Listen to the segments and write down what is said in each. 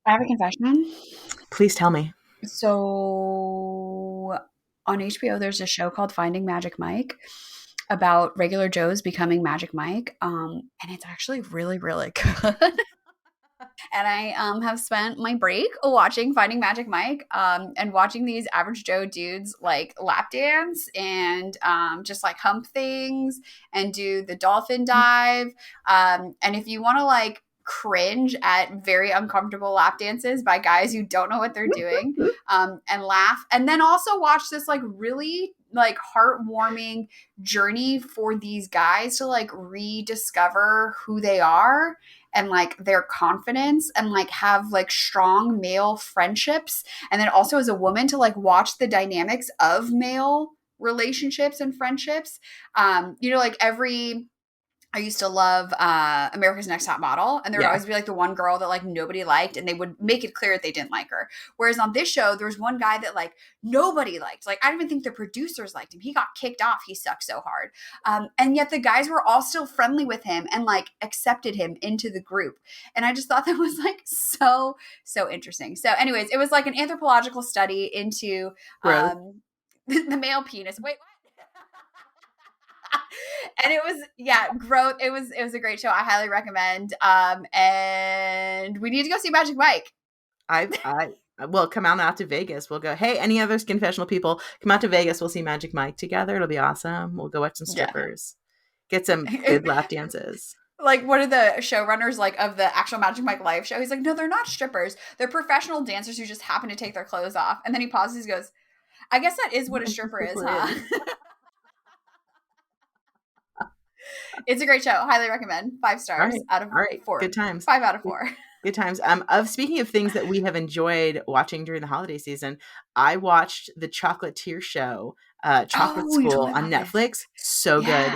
I have a confession. Please tell me. So on HBO, there's a show called Finding Magic Mike about regular Joes becoming Magic Mike. And it's actually really, really good. And I have spent my break watching Finding Magic Mike and watching these average Joe dudes like lap dance and just like hump things and do the dolphin dive. And if you want to like cringe at very uncomfortable lap dances by guys who don't know what they're doing and laugh, and then also watch this like really like heartwarming journey for these guys to like rediscover who they are and like their confidence and like have like strong male friendships. And then also as a woman to like watch the dynamics of male relationships and friendships. Like I used to love America's Next Top Model, and there would Yeah. always be like the one girl that like nobody liked, and they would make it clear that they didn't like her. Whereas on this show, there was one guy that like nobody liked. Like I don't even think the producers liked him. He got kicked off. He sucked so hard, and yet the guys were all still friendly with him and like accepted him into the group. And I just thought that was like so interesting. So, anyways, it was like an anthropological study into Gross. the male penis. Wait, what? And it was growth. It was a great show. I highly recommend. And we need to go see Magic Mike. I will come out to Vegas. We'll go, hey, any other confessional people, come out to Vegas. We'll see Magic Mike together. It'll be awesome. We'll go watch some strippers. Get some good lap dances. Like, what are the showrunners like of the actual Magic Mike live show? He's like, no, they're not strippers. They're professional dancers who just happen to take their clothes off. And then he pauses, he goes, I guess that is what a stripper is, huh? It's a great show. Highly recommend. 5 stars out of 4. Good times. 5 out of 4. Good times. Speaking of things that we have enjoyed watching during the holiday season, I watched the Chocolatier show, Chocolate School on Netflix. So good.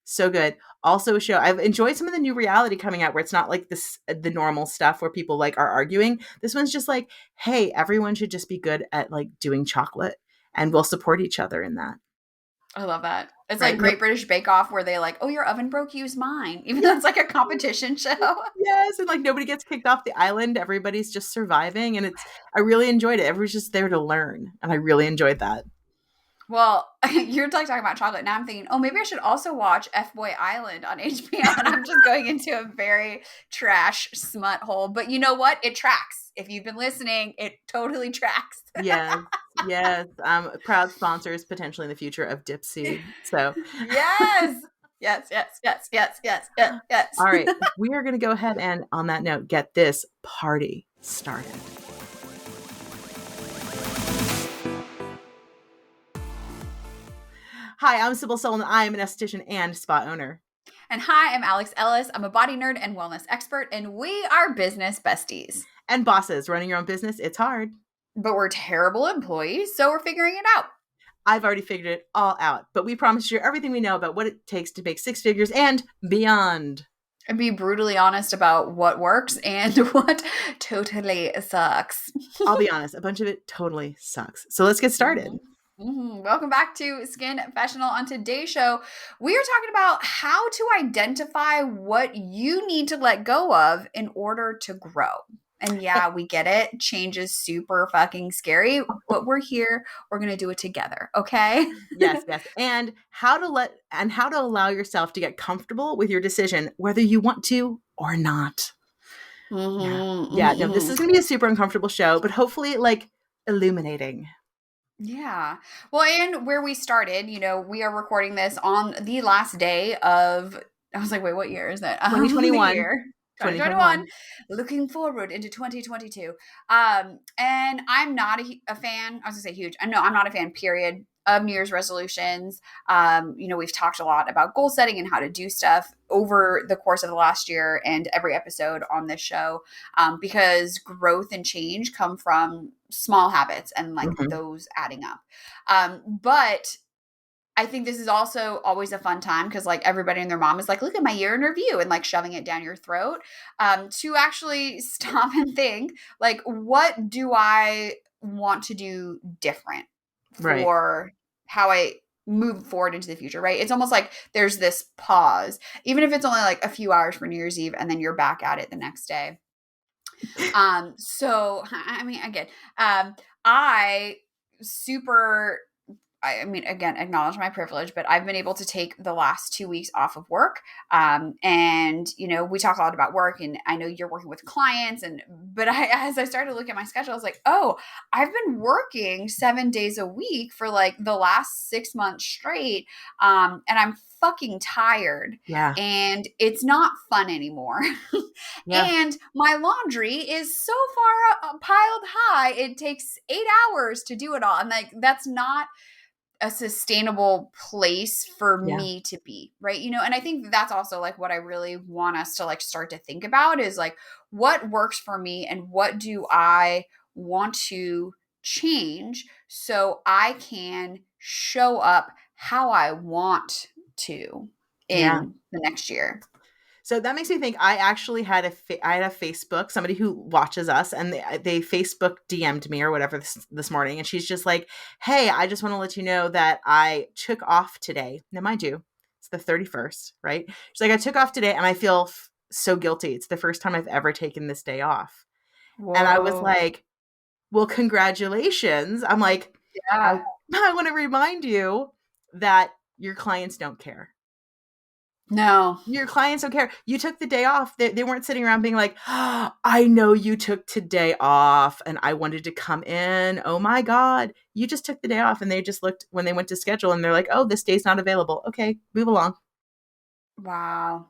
So good. Also a show I've enjoyed some of the new reality coming out where it's not like the normal stuff where people like are arguing. This one's just like, hey, everyone should just be good at like doing chocolate and we'll support each other in that. I love that. It's right? Like Great British Bake Off where they like, oh, your oven broke, use mine. Even though it's like a competition show. Yes. And like nobody gets kicked off the island. Everybody's just surviving. And I really enjoyed it. Everyone's just there to learn. And I really enjoyed that. Well, you're like talking about chocolate. Now I'm thinking, oh, maybe I should also watch F-Boy Island on HBO. And I'm just going into a very trash smut hole. But you know what? It tracks. If you've been listening, it totally tracks. Yes. Proud sponsors potentially in the future of Dipsy. So yes. All right. We are going to go ahead and on that note, get this party started. Hi, I'm Sybil Sullivan. I am an esthetician and spa owner. And hi, I'm Alex Ellis. I'm a body nerd and wellness expert, and we are business besties. And bosses, running your own business, it's hard. But we're terrible employees, so we're figuring it out. I've already figured it all out, but we promise to share everything we know about what it takes to make 6 figures and beyond. And be brutally honest about what works and what totally sucks. I'll be honest, a bunch of it totally sucks. So let's get started. Mm-hmm. Welcome back to Skin Professional. On today's show, we are talking about how to identify what you need to let go of in order to grow. And yeah, we get it. Change is super fucking scary, but we're here. We're going to do it together. Okay. Yes. And how to allow yourself to get comfortable with your decision, whether you want to or not. Mm-hmm. Yeah. No, this is going to be a super uncomfortable show, but hopefully like illuminating. Yeah. Well, and where we started, we are recording this on the last day of, I was like, wait, what year is that? 2021. 2021. Looking forward into 2022. And I'm not a fan. I was gonna say huge. I'm not a fan, period, of New Year's resolutions. We've talked a lot about goal setting and how to do stuff over the course of the last year and every episode on this show, because growth and change come from small habits and like those adding up. But I think this is also always a fun time because like everybody and their mom is like, look at my year in review and like shoving it down your throat, to actually stop and think like, what do I want to do different for how I move forward into the future, right? It's almost like there's this pause, even if it's only like a few hours for New Year's Eve and then you're back at it the next day. So I mean, again, I super I mean, again, acknowledge my privilege, but I've been able to take the last 2 weeks off of work. And, you know, we talk a lot about work, and I know you're working with clients. But as I started to look at my schedule, I was like, oh, I've been working 7 days a week for like the last 6 months straight. And I'm fucking tired, Yeah. and it's not fun anymore. Yeah. And my laundry is so far piled high, it takes 8 hours to do it all. And like, that's not a sustainable place for Yeah. me to be, right? You know, and I think that's also like what I really want us to like start to think about is like what works for me and what do I want to change so I can show up how I want to Yeah. in the next year. So that makes me think. I actually had I had a Facebook, somebody who watches us, and they Facebook DM'd me or whatever this morning, and she's just like, "Hey, I just want to let you know that I took off today." Now, mind you, it's the 31st, right? She's like, "I took off today, and I feel so guilty. It's the first time I've ever taken this day off." And I was Whoa. like, "Well, congratulations." I'm like, "I Yeah. I want to remind you that your clients don't care. No. Your clients don't care. You took the day off. They weren't sitting around being like, oh, I know you took today off and I wanted to come in. Oh my God. You just took the day off." And they just looked when they went to schedule and they're like, oh, this day's not available. Okay, move along. Wow.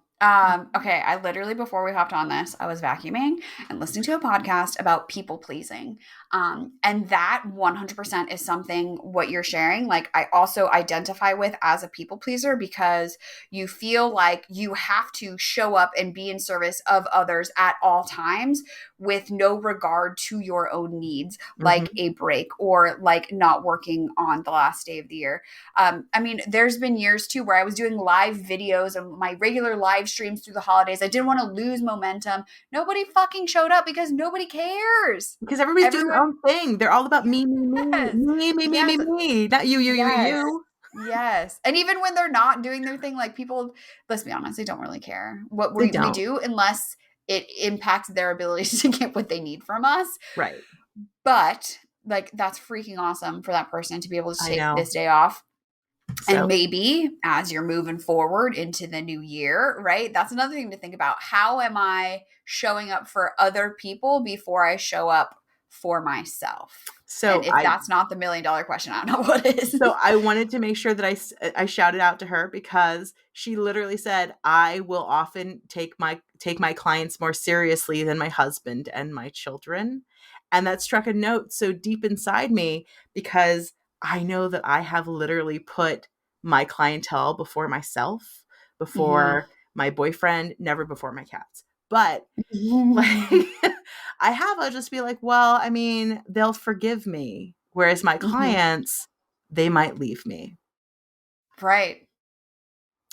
Okay, I literally before we hopped on this, I was vacuuming and listening to a podcast about people pleasing. And that 100% is something what you're sharing. Like I also identify with as a people pleaser because you feel like you have to show up and be in service of others at all times with no regard to your own needs, like Mm-hmm. a break or like not working on the last day of the year. I mean, there's been years too where I was doing live videos and my regular live streams through the holidays. I didn't want to lose momentum. Nobody fucking showed up because nobody cares. Because everybody's doing their Everyone, own thing. They're all about me, me, yes, me, me, me, me, yes, me, me. Not you, you, you, yes, you. yes. And even when they're not doing their thing, like people, let's be honest, they don't really care what They we don't. do unless it impacts their ability to get what they need from us. Right. But like, that's freaking awesome for that person to be able to I take know. this day off. And So, maybe as you're moving forward into the new year, right? That's another thing to think about. How am I showing up for other people before I show up for myself? And so if I that's not the $1,000,000 question, I don't know what is. So I wanted to make sure that I shouted out to her because she literally said, "I will often take my clients more seriously than my husband and my children." And that struck a note so deep inside me because I know that I have literally put my clientele before myself, Mhm. before my boyfriend, never before my cats. But like I'll just be like, well, I mean, they'll forgive me. Whereas my Mhm. clients, they might leave me. Right.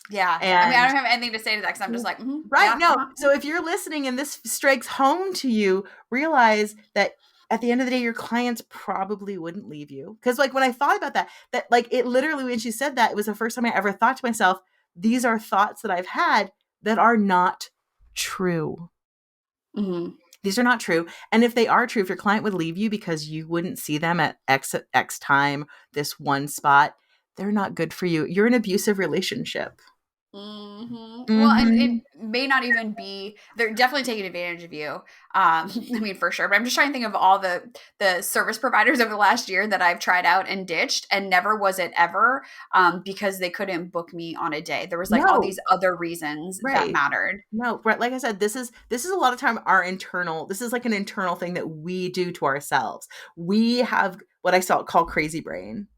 Yeah. I mean, I And don't have anything to say to that because I'm just like, right, yeah, no. So if you're listening and this strikes home to you, realize that at the end of the day, your clients probably wouldn't leave you. Because like when I thought about that like it literally when she said that, it was the first time I ever thought to myself, these are thoughts that I've had that are not true. Mhm. These are not true. And if they are true, if your client would leave you because you wouldn't see them at X time, this one spot, they're not good for you. You're in an abusive relationship. Well, and it Mhm. may not even be. They're definitely taking advantage of you. I mean, for sure. But I'm just trying to think of all the service providers over the last year that I've tried out and ditched, and never was it ever because they couldn't book me on a day. There was like all No, these other reasons that right. mattered. No, right. Like I said, this is a lot of time our internal. This is like an internal thing that we do to ourselves. We have what I call crazy brain.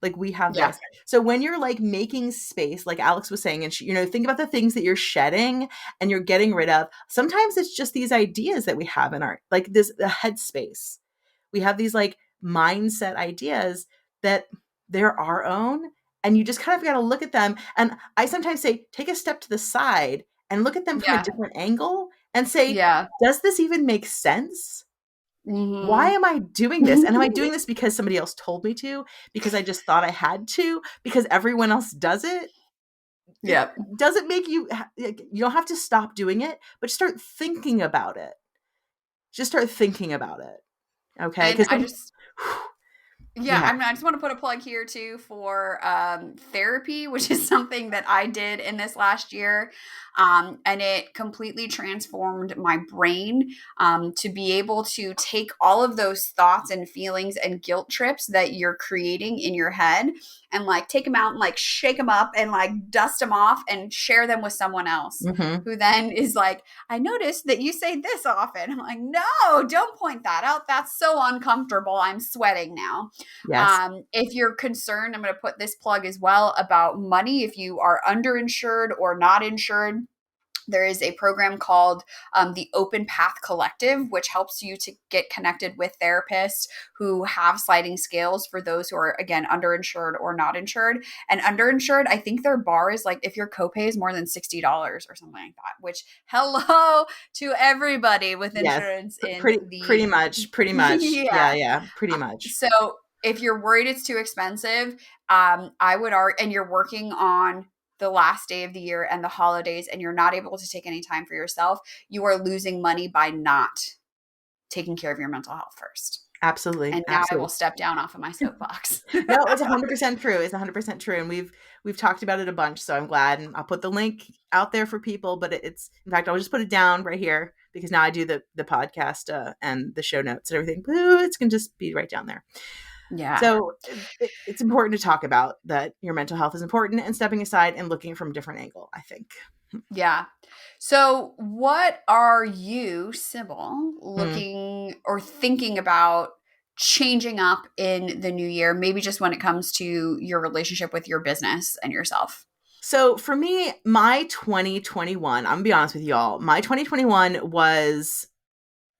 Like we have Yeah. this. So when you're like making space, like Alex was saying, and think about the things that you're shedding and you're getting rid of. Sometimes it's just these ideas that we have in our like this the headspace. We have these like mindset ideas that they're our own, and you just kind of got to look at them. And I sometimes say, take a step to the side and look at them from a Yeah. different angle and say, Yeah. does this even make sense? Why Hmm. am I doing this? And am I doing this because somebody else told me to? Because I just thought I had to? Because everyone else does it? It Yep. doesn't make you, you don't have to stop doing it, but start thinking about it. just start thinking about it. Okay. And Because I just Yeah, yeah. I just want to put a plug here too for therapy, which is something that I did in this last year. And it completely transformed my brain to be able to take all of those thoughts and feelings and guilt trips that you're creating in your head and like take them out and like shake them up and like dust them off and share them with someone else Mm-hmm. who then is like, I noticed that you say this often. I'm like, no, don't point that out. That's so uncomfortable. I'm sweating now. Yes. If you're concerned, I'm going to put this plug as well about money. If you are underinsured or not insured, there is a program called the Open Path Collective, which helps you to get connected with therapists who have sliding scales for those who are, again, underinsured or not insured. And underinsured, I think their bar is like if your copay is more than $60 or something like that, which hello to everybody with Yes. insurance in Pretty the much. Pretty much. Yeah. yeah. Yeah. Pretty much. So if you're worried it's too expensive, I would argue, and you're working on the last day of the year and the holidays, and you're not able to take any time for yourself, you are losing money by not taking care of your mental health first. Absolutely. And now I will Absolutely. step down off of my soapbox. No, it's 100% true. It's 100% true. And we've talked about it a bunch. So I'm glad. And I'll put the link out there for people, but it's, in fact, I'll just put it down right here because now I do the podcast and the show notes and everything. It's going to just be right down there. Yeah. So it's important to talk about that your mental health is important and stepping aside and looking from a different angle, I think. Yeah. So what are you, Sybil, looking or thinking about changing up in the new year? Maybe just when it comes to your relationship with your business and yourself. So for me, my 2021, I'm going to be honest with y'all, my 2021 was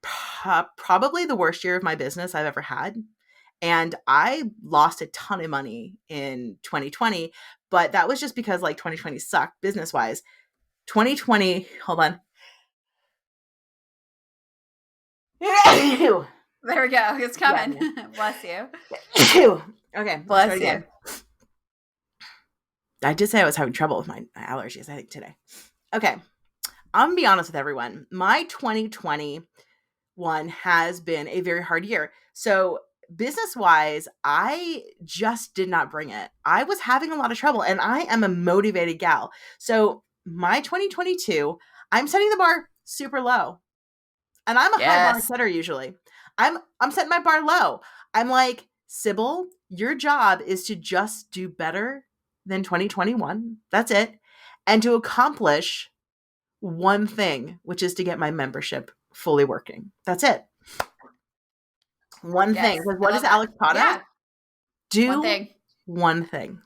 probably the worst year of my business I've ever had. And I lost a ton of money in 2020, but that was just because like 2020 sucked business wise. 2020, hold on. There we go. It's coming. Yeah. Bless you. Okay. Bless you. I did say I was having trouble with my allergies, I think, today. Okay. I'm going to be honest with everyone. My 2021 has been a very hard year. So business-wise, I just did not bring it. I was having a lot of trouble, and I am a motivated gal. So my 2022, I'm setting the bar super low. And I'm a high bar setter usually. I'm setting my bar low. I'm like, Sybil, your job is to just do better than 2021. That's it. And to accomplish one thing, which is to get my membership fully working. That's it. One thing. Because what does Alex taught us? Do one thing. One thing.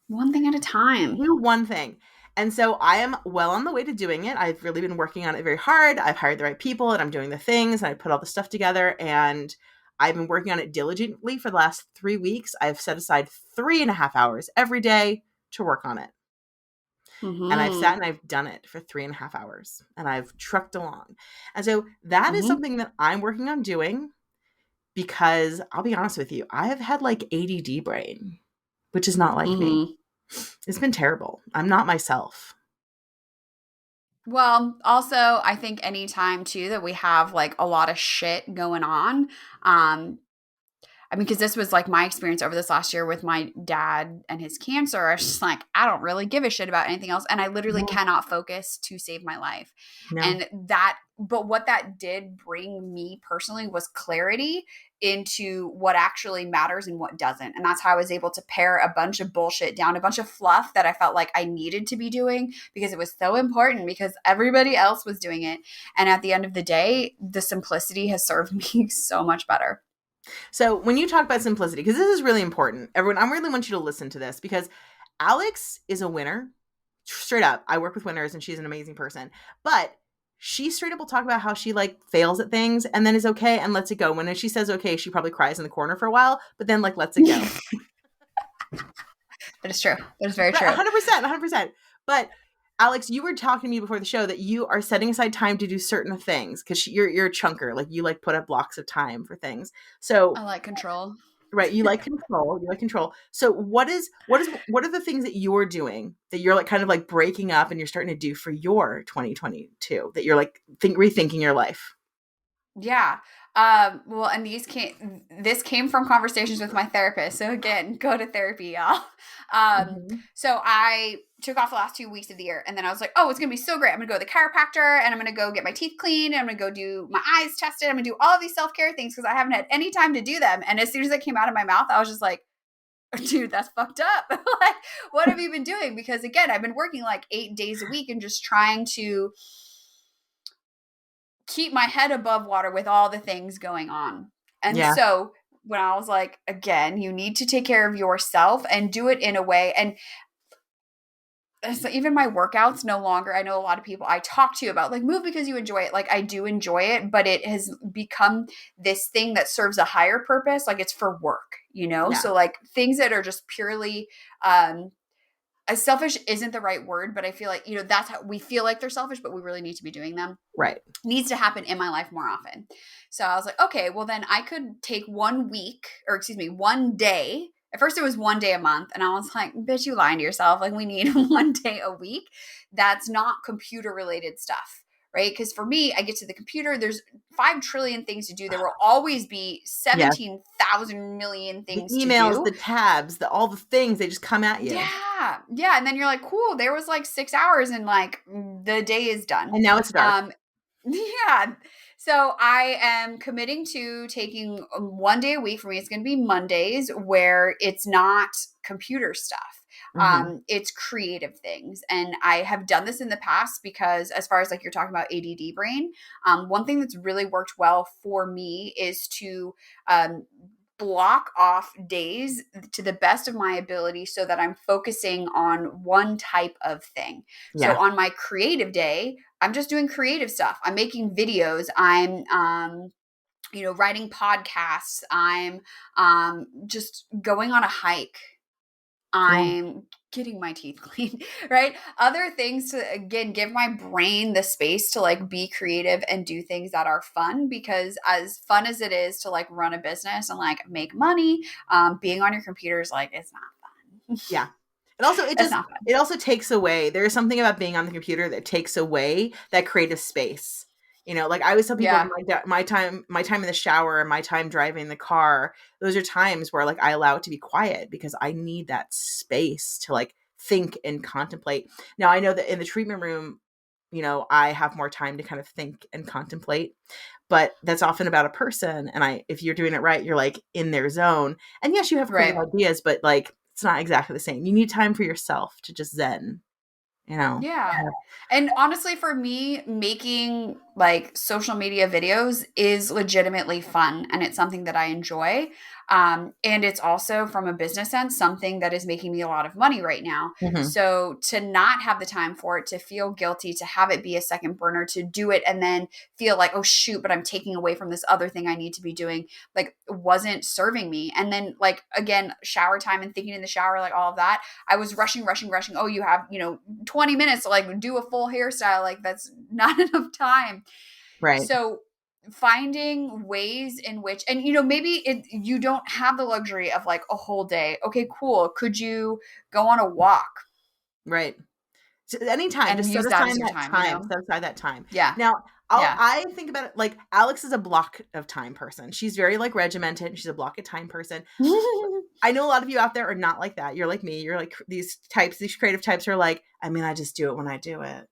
One thing at a time. Do one thing. And so I am well on the way to doing it. I've really been working on it very hard. I've hired the right people and I'm doing the things and I put all the stuff together and I've been working on it diligently for the last 3 weeks. I've set aside 3.5 hours every day to work on it. Mm-hmm. And I've sat and I've done it for 3.5 hours and I've trucked along. And so that is something that I'm working on doing because I'll be honest with you, I have had like ADD brain, which is not like me. It's been terrible. I'm not myself. Well, also, I think anytime too that we have like a lot of shit going on, I mean, because this was like my experience over this last year with my dad and his cancer. I was just like, I don't really give a shit about anything else. And I literally cannot focus to save my life. No. And but what that did bring me personally was clarity into what actually matters and what doesn't. And that's how I was able to pare a bunch of bullshit down, a bunch of fluff that I felt like I needed to be doing because it was so important because everybody else was doing it. And at the end of the day, the simplicity has served me so much better. So when you talk about simplicity, because this is really important, everyone, I really want you to listen to this because Alex is a winner. Straight up. I work with winners and she's an amazing person. But she straight up will talk about how she like fails at things and then is okay and lets it go. When she says okay, she probably cries in the corner for a while, but then like lets it go. That is true. That is very true. 100%. But Alex, you were talking to me before the show that you are setting aside time to do certain things because you're a chunker. Like you like put up blocks of time for things. So I like control. Right. You like control. You like control. So what are the things that you're doing that you're like kind of like breaking up and you're starting to do for your 2022 that you're like rethinking your life? Yeah. Well, and this came from conversations with my therapist. So again, go to therapy, y'all. Mm-hmm. So I took off the last 2 weeks of the year, and then I was like, oh, it's gonna be so great. I'm gonna go to the chiropractor, and I'm gonna go get my teeth cleaned, and I'm gonna go do my eyes tested. I'm gonna do all of these self-care things because I haven't had any time to do them. And as soon as it came out of my mouth, I was just like, dude, that's fucked up. Like, what have you been doing? Because again, I've been working like 8 days a week and just trying to keep my head above water with all the things going on. And Yeah. so when I was like, again, you need to take care of yourself and do it in a way. And so even my workouts no longer, I know a lot of people I talk to about like move because you enjoy it. Like I do enjoy it, but it has become this thing that serves a higher purpose. Like it's for work, you know? Yeah. So like things that are just purely, um, selfish isn't the right word, but I feel like, that's how we feel like they're selfish, but we really need to be doing them. Right. Needs to happen in my life more often. So I was like, okay, well then I could take 1 week, or excuse me, 1 day. At first it was 1 day a month. And I was like, bitch, you lying to yourself. Like we need 1 day a week. That's not computer related stuff. Right. Because for me, I get to the computer, there's 5 trillion things to do. There will always be Yeah. 17,000 million The things to emails, do. the tabs, all the things, they just come at you. Yeah. Yeah. And then you're like, cool, there was like 6 hours and like the day is done. And now it's dark. Yeah. So I am committing to taking 1 day a week. For me, it's going to be Mondays where it's not computer stuff. Mm-hmm. It's creative things. And I have done this in the past because as far as like you're talking about ADD brain, one thing that's really worked well for me is to block off days to the best of my ability so that I'm focusing on one type of thing. So Yeah. on my creative day, I'm just doing creative stuff. I'm making videos. I'm writing podcasts. I'm just going on a hike. Yeah. I'm getting my teeth cleaned, right? Other things to, again, give my brain the space to like be creative and do things that are fun, because as fun as it is to like run a business and like make money, being on your computer is like, it's not fun. Yeah. And also It's not fun. it also takes away, there is something about being on the computer that takes away that creative space. Like I always tell people Yeah. my time in the shower and my time driving the car, those are times where like I allow it to be quiet because I need that space to like think and contemplate. Now I know that in the treatment room, I have more time to kind of think and contemplate, but that's often about a person. And if you're doing it right, you're like in their zone. And yes, you have creative Right. ideas, but like it's not exactly the same. You need time for yourself to just zen, you know. Yeah. And honestly, for me, making like social media videos is legitimately fun and it's something that I enjoy. And it's also, from a business sense, something that is making me a lot of money right now. Hmm. So to not have the time for it, to feel guilty, to have it be a second burner, to do it and then feel like, oh, shoot, but I'm taking away from this other thing I need to be doing, like wasn't serving me. And then, like, again, shower time and thinking in the shower, like all of that. I was rushing, rushing, rushing. Oh, you have, 20 minutes to like do a full hairstyle. Like that's not enough time. Right. So finding ways in which, and maybe you don't have the luxury of like a whole day. Okay, cool. Could you go on a walk Right. So anytime, and just set use that aside as your that time, time. Set aside that time. Yeah. Now, Yeah. I think about it like Alex is a block of time person. She's very like regimented. She's a block of time person. I know a lot of you out there are not like that. You're like me. You're like these creative types are like, I just do it when I do it.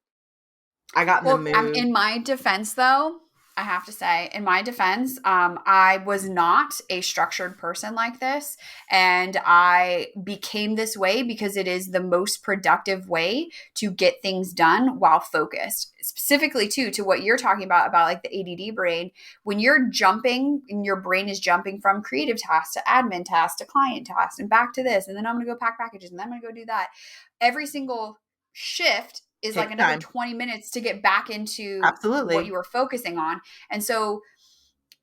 I got in the Well, mood. in my defense, though, I have to say, in my defense, I was not a structured person like this. And I became this way because it is the most productive way to get things done while focused. Specifically, too, to what you're talking about like the ADD brain. When you're jumping and your brain is jumping from creative tasks to admin tasks to client tasks and back to this, and then I'm going to go pack packages and then I'm going to go do that. Every single shift is like Takes another time. 20 minutes to get back into what Absolutely. you were focusing on. And so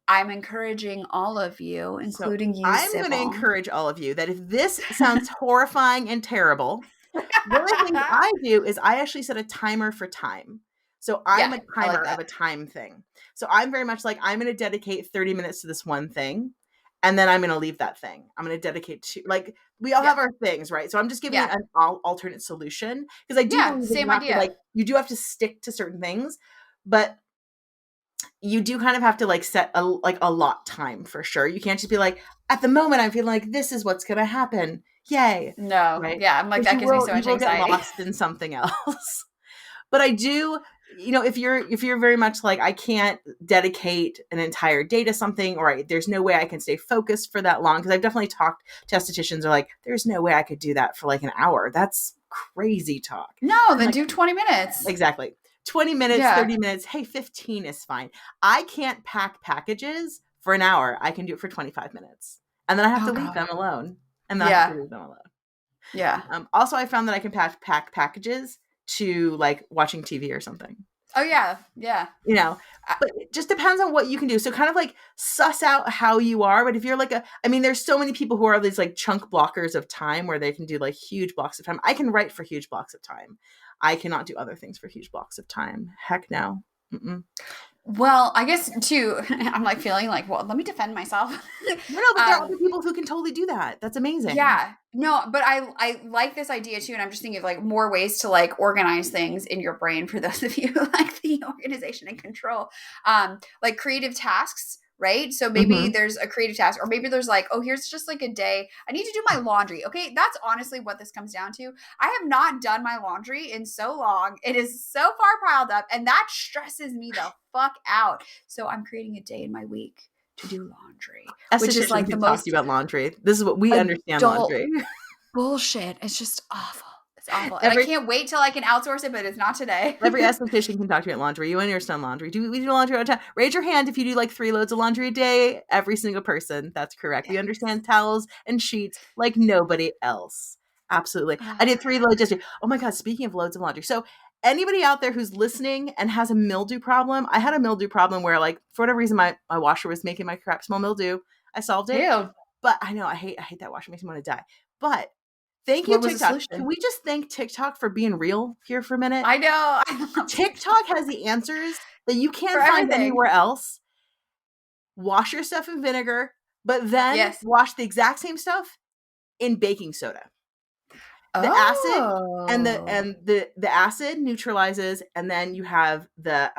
I'm encouraging all of you, So including you, I'm going to Sybil. encourage all of you that if this sounds horrifying and terrible, one of the things I do is I actually set a timer for time. So I'm Yeah, a I like timer of that. a time thing. So I'm very much like, I'm going to dedicate 30 minutes to this one thing. And then I'm going to leave that thing. I'm going to dedicate to, like, we all Yeah. have our things, right? So I'm just giving Yeah. an alternate solution because I do Yeah. believe that Same idea. you do have to stick to certain things. But you do kind of have to like set a lot time for sure. You can't just be like, at the moment I'm feeling like this is what's going to happen. Yay. No. Right. Yeah. I'm like, Because that gives me so you much will get anxiety. lost in something else. But I do, if you're very much like, I can't dedicate an entire day to something, or there's no way I can stay focused for that long. Because I've definitely talked to estheticians are like, there's no way I could do that for like an hour. That's crazy talk. No, I'm then like, do 20 minutes. exactly. 20 minutes, Yeah. 30 minutes. Hey, 15 is fine. I can't pack packages for an hour. I can do it for 25 minutes. And then I have Oh to leave God. them alone. And then I have to Yeah. leave them alone. Yeah. Also, I found that I can pack packages to like watching TV or something. Oh yeah. Yeah. But it just depends on what you can do. So kind of like suss out how you are. But if you're like there's so many people who are these like chunk blockers of time where they can do like huge blocks of time. I can write for huge blocks of time. I cannot do other things for huge blocks of time. Heck no. Mm-mm. Well, I guess too, I'm like feeling like, well, let me defend myself. No, but there are other people who can totally do that. That's amazing. Yeah. No, but I like this idea too, and I'm just thinking of like more ways to like organize things in your brain for those of you who like the organization and control. Like creative tasks, right? So maybe Mm-hmm. there's a creative task, or maybe there's like, oh, here's just like a day. I need to do my laundry. Okay, that's honestly what this comes down to. I have not done my laundry in so long. It is so far piled up, and that stresses me the fuck out. So I'm creating a day in my week to do laundry, which is Estheticians like the can talk to you most about laundry. This is what we understand adult laundry. bullshit. It's just awful. It's awful. And I Every can't wait till I can outsource it, but it's not today. Every esthetician can talk to you about laundry. You understand laundry. Do we do laundry all the time? Raise your hand if you do like 3 loads of laundry a day. Every single person. That's correct. We Yes. understand towels and sheets like nobody else. Absolutely. I did 3 loads yesterday. Oh my God. Speaking of loads of laundry. So anybody out there who's listening and has a mildew problem, I had a mildew problem where like for whatever reason my washer was making my crap smell mildew. I solved it. Ew. But I know I hate that washer. It makes me want to die. But thank you, What was the TikTok. Can solution? we just thank TikTok for being real here for a minute? I know. I love TikTok has the answers that you for can't find everything. anywhere else. Wash your stuff in vinegar, but then Yes. wash the exact same stuff in baking soda. The acid and Oh. the acid neutralizes, and then you have the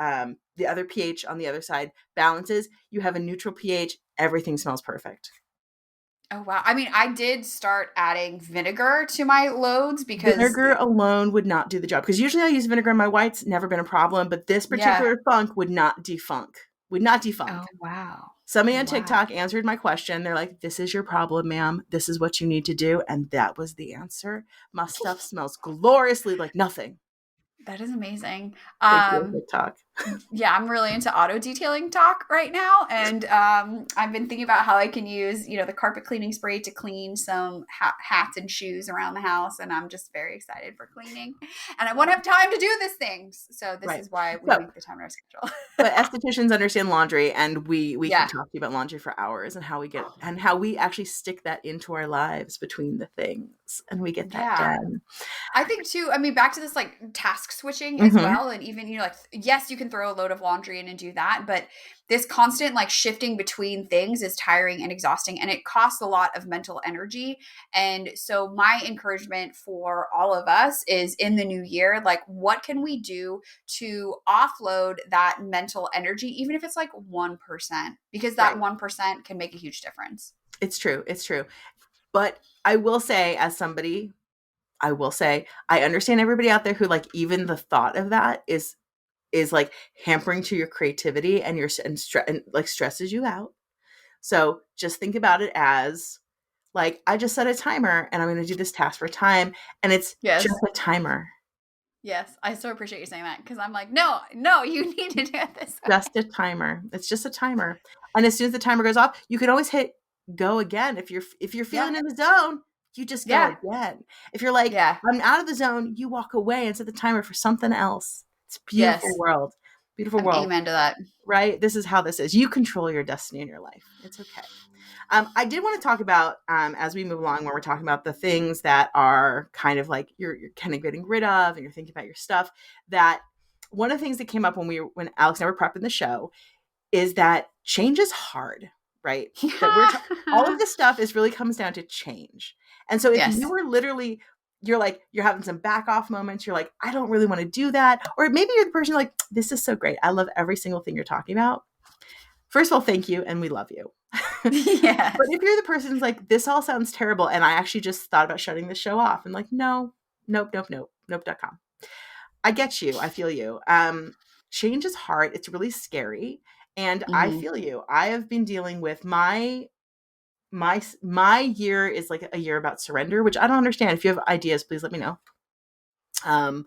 other pH on the other side balances. You have a neutral pH. Everything smells perfect. Oh wow. I mean, I did start adding vinegar to my loads because Vinegar alone would not do the job, because usually I use vinegar in my whites, never been a problem, but this yeah. particular funk would not defunk. Would not defunk. Oh wow. Somebody on Wow. TikTok answered my question. They're like, this is your problem, ma'am. This is what you need to do. And that was the answer. My stuff smells gloriously like nothing. That is amazing. Thank you, TikTok. Yeah, I'm really into auto detailing talk right now, and I've been thinking about how I can use, the carpet cleaning spray to clean some hats and shoes around the house, and I'm just very excited for cleaning. And I won't have time to do these things, so this Right. is why we So, make the time in our schedule. but estheticians understand laundry, and we can Yeah. talk to you about laundry for hours, and how we actually stick that into our lives between the things, and we get that Yeah. done. I think too, I mean, back to this like task switching as Mm-hmm. well. And even, like, yes, you can throw a load of laundry in and do that, but this constant like shifting between things is tiring and exhausting, and it costs a lot of mental energy. And so my encouragement for all of us is in the new year, like, what can we do to offload that mental energy, even if it's like 1%, because that Right. 1% can make a huge difference. It's true. It's true. But I will say, I understand everybody out there who like even the thought of that is like hampering to your creativity and like stresses you out. So just think about it as like, I just set a timer and I'm going to do this task for time, and it's Yes. just a timer. Yes, I so appreciate you saying that, because I'm like, no, you need to do it this way. Just a timer. It's just a timer. And as soon as the timer goes off, you can always hit go again. If you're feeling Yeah. in the zone, you just go Yeah. again. If you're like, Yeah. I'm out of the zone, you walk away and set the timer for something else. It's a beautiful Yes. world. Beautiful world. Amen to that. Right? This is how this is. You control your destiny in your life. It's okay. I did want to talk about, as we move along, when we're talking about the things that are kind of like you're kind of getting rid of, and you're thinking about your stuff, that one of the things that came up when Alex and I were prepping the show is that change is hard, right? That all of this stuff really comes down to change. And so if Yes. you were literally, you're having some back off moments, you're like, I don't really want to do that. Or maybe you're the person like, this is so great. I love every single thing you're talking about. First of all, thank you, and we love you. But Yes. if you're the person who's like, this all sounds terrible, and I actually just thought about shutting the show off, and like, no, nope.com. I get you. I feel you. Change is hard. It's really scary. And I Mhm. feel you. I have been dealing with my year is like a year about surrender, which I don't understand. If you have ideas, please let me know. Um,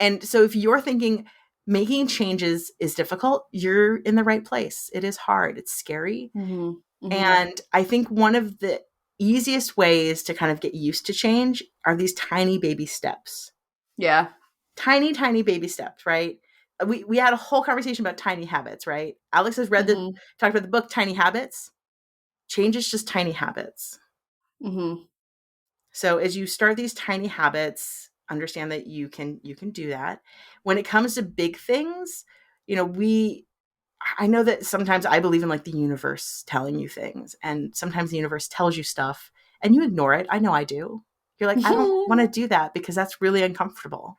and so if you're thinking making changes is difficult, you're in the right place. It is hard. It's scary. Mhm. Mhm. And I think one of the easiest ways to kind of get used to change are these tiny baby steps. Yeah. Tiny, tiny baby steps, right? We had a whole conversation about tiny habits, right? Alex has read Mhm. talked about the book Tiny Habits. Change is just tiny habits. Mhm. So as you start these tiny habits, understand that you can do that. When it comes to big things, you know, I know that sometimes I believe in like the universe telling you things, and sometimes the universe tells you stuff and you ignore it. I know I do. You're like, I don't want to do that because that's really uncomfortable.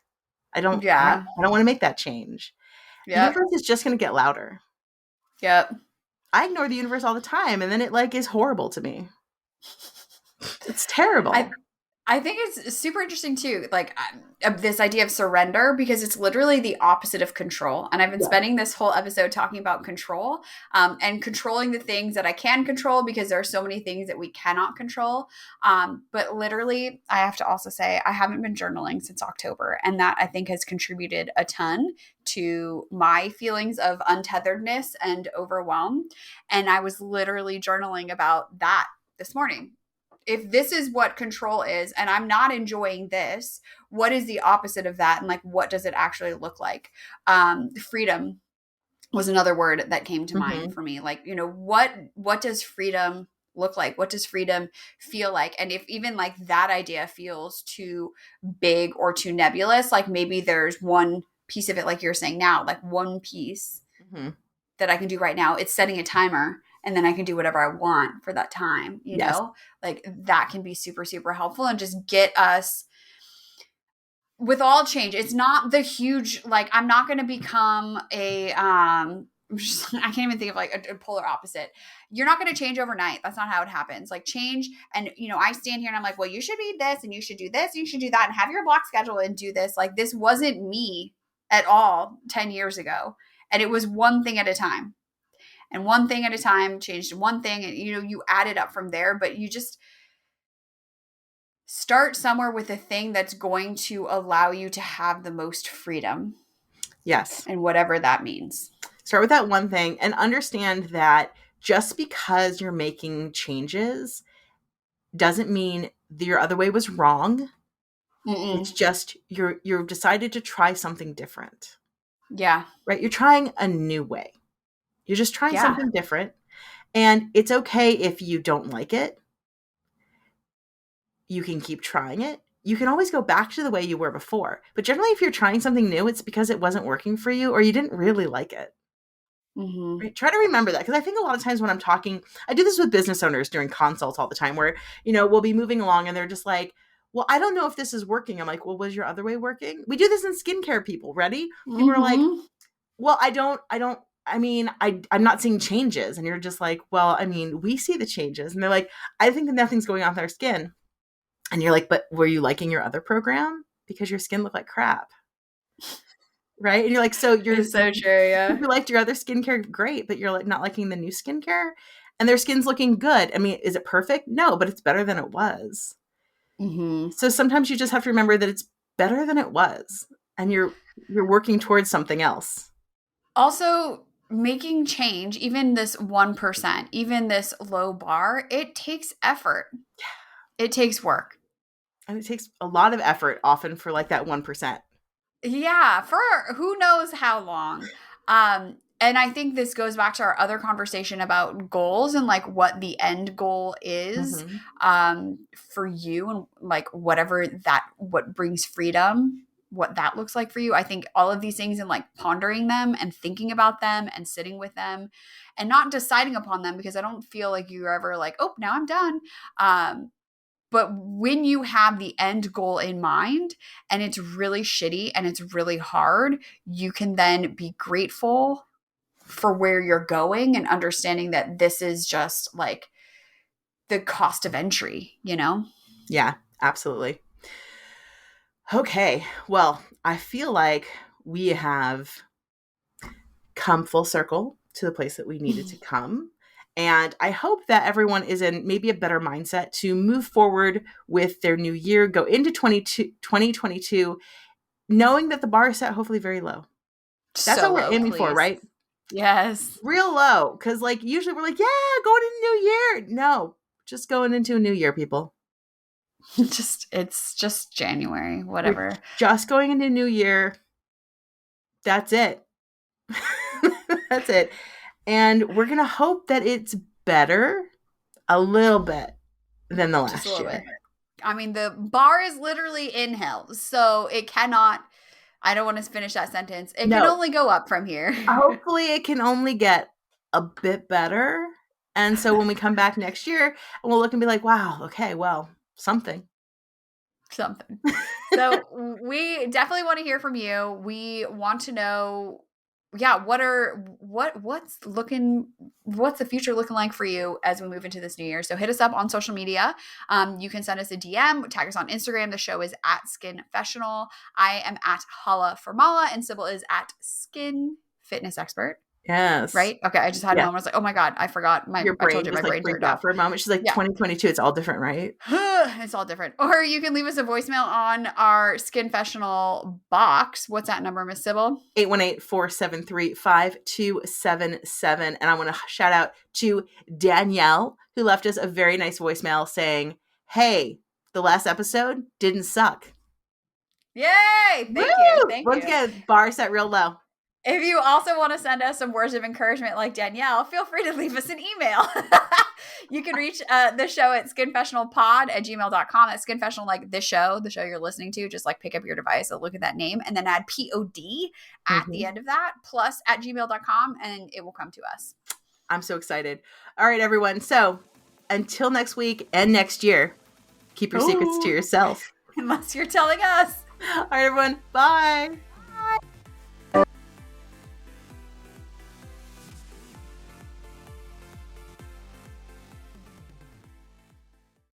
Yeah. I don't want to make that change. The Yep. universe is just going to get louder. Yep. I ignore the universe all the time, and then it like is horrible to me. It's I terrible. I think it's super interesting too, like this idea of surrender, because it's literally the opposite of control. And I've been Yeah. spending this whole episode talking about control, and controlling the things that I can control, because there are so many things that we cannot control. But literally, I have to also say, I haven't been journaling since October. And that I think has contributed a ton to my feelings of untetheredness and overwhelm. And I was literally journaling about that this morning. If this is what control is and I'm not enjoying this, what is the opposite of that? And like, what does it actually look like? Freedom was another word that came to mind Hmm. for me. Like, what does freedom look like? What does freedom feel like? And if even like that idea feels too big or too nebulous, like maybe there's one piece of it, like you're saying now, like one piece Hmm. that I can do right now. It's setting a timer, and then I can do whatever I want for that time, Yes. Like that can be super, super helpful and just get us with all change. It's not the huge, like, I'm not going to become I can't even think of like a polar opposite. You're not going to change overnight. That's not how it happens. Like change, and I stand here and I'm like, well, you should be this, and you should do this, and you should do that, and have your block schedule and do this. Like this wasn't me at all 10 years ago, and it was one thing at a time, and one thing at a time, changed one thing, and you add it up from there. But you just start somewhere with a thing that's going to allow you to have the most freedom, Yes. and whatever that means. Start with that one thing and understand that just because you're making changes doesn't mean your other way was wrong. It's Mm-mm. just you're decided to try something different. Yeah. Right? You're trying a new way. You're just trying Yeah. something different. And it's okay if you don't like it. You can keep trying it. You can always go back to the way you were before. But generally, if you're trying something new, it's because it wasn't working for you or you didn't really like it. Mm-hmm. Right? Try to remember that, because I think a lot of times when I'm talking, I do this with business owners during consults all the time where, we'll be moving along and they're just like, well, I don't know if this is working. I'm like, well, was your other way working? We do this in skincare, people. Ready? People are like, Mm-hmm. well, I'm not seeing changes. And you're just like, well, I mean, we see the changes. And they're like, I think that nothing's going on with our skin. And you're like, but were you liking your other program? Because your skin looked like crap. Right? And you're like, so It's so true. Yeah. you liked your other skincare, great, but you're like not liking the new skincare, and their skin's looking good. I mean, is it perfect? No, but it's better than it was. Mm-hmm. So sometimes you just have to remember that it's better than it was, and you're working towards something else. Also, making change, even this 1%, even this low bar, it takes effort. It takes work. And it takes a lot of effort, often for like that 1%. Yeah, for who knows how long. And I think this goes back to our other conversation about goals and like what the end goal is, Hmm. for you, and like what brings freedom, what that looks like for you. I think all of these things, and like pondering them and thinking about them and sitting with them and not deciding upon them, because I don't feel like you're ever like, oh, now I'm done. But when you have the end goal in mind and it's really shitty and it's really hard, you can then be grateful for where you're going and understanding that this is just like the cost of entry, you know? Yeah, absolutely. Okay. Well, I feel like we have come full circle to the place that we needed to come. And I hope that everyone is in maybe a better mindset to move forward with their new year, go into 2022, knowing that the bar is set hopefully very low. That's So what we're low, aiming for, please. right? Yes. Real low. Because, like, usually we're like, yeah, going into new year. No, just going into a new year, people. It's just January, We're whatever. just going into new year. That's it. That's it. And we're going to hope that it's better a little bit than the Just a last little year. bit. I mean, the bar is literally in hell. So it cannot, I don't want to finish that sentence. It can only go up from here. Hopefully it can only get a bit better. And so when we come back next year, we'll look and be like, wow, okay, well, something. Something. So we definitely want to hear from you. We want to know, yeah, what's the future looking like for you as we move into this new year? So hit us up on social media. You can send us a DM, tag us on Instagram. The show is at Skinfessional. I am at Hala Formala, and Sybil is at Skin Fitness Expert. Yes. Right? Okay. I just had a moment. I was like, oh my God, I forgot. Your I brain told you just my brain freaked turned out off. for a moment. She's like, 2022, it's all different, right? It's all different. Or you can leave us a voicemail on our Skinfessional box. What's that number, Miss Sybil? 818-473-5277. And I want to shout out to Danielle, who left us a very nice voicemail saying, hey, the last episode didn't suck. Yay! Thank you. Thank Once you. again, bar set real low. If you also want to send us some words of encouragement like Danielle, feel free to leave us an email. You can reach the show at skinfessionalpod@gmail.com. That's Skinfessional, like the show you're listening to. Just like pick up your device and look at that name and then add POD at the end of that, plus at gmail.com, and it will come to us. I'm so excited. All right, everyone. So until next week and next year, keep your secrets to yourself. Unless you're telling us. All right, everyone. Bye.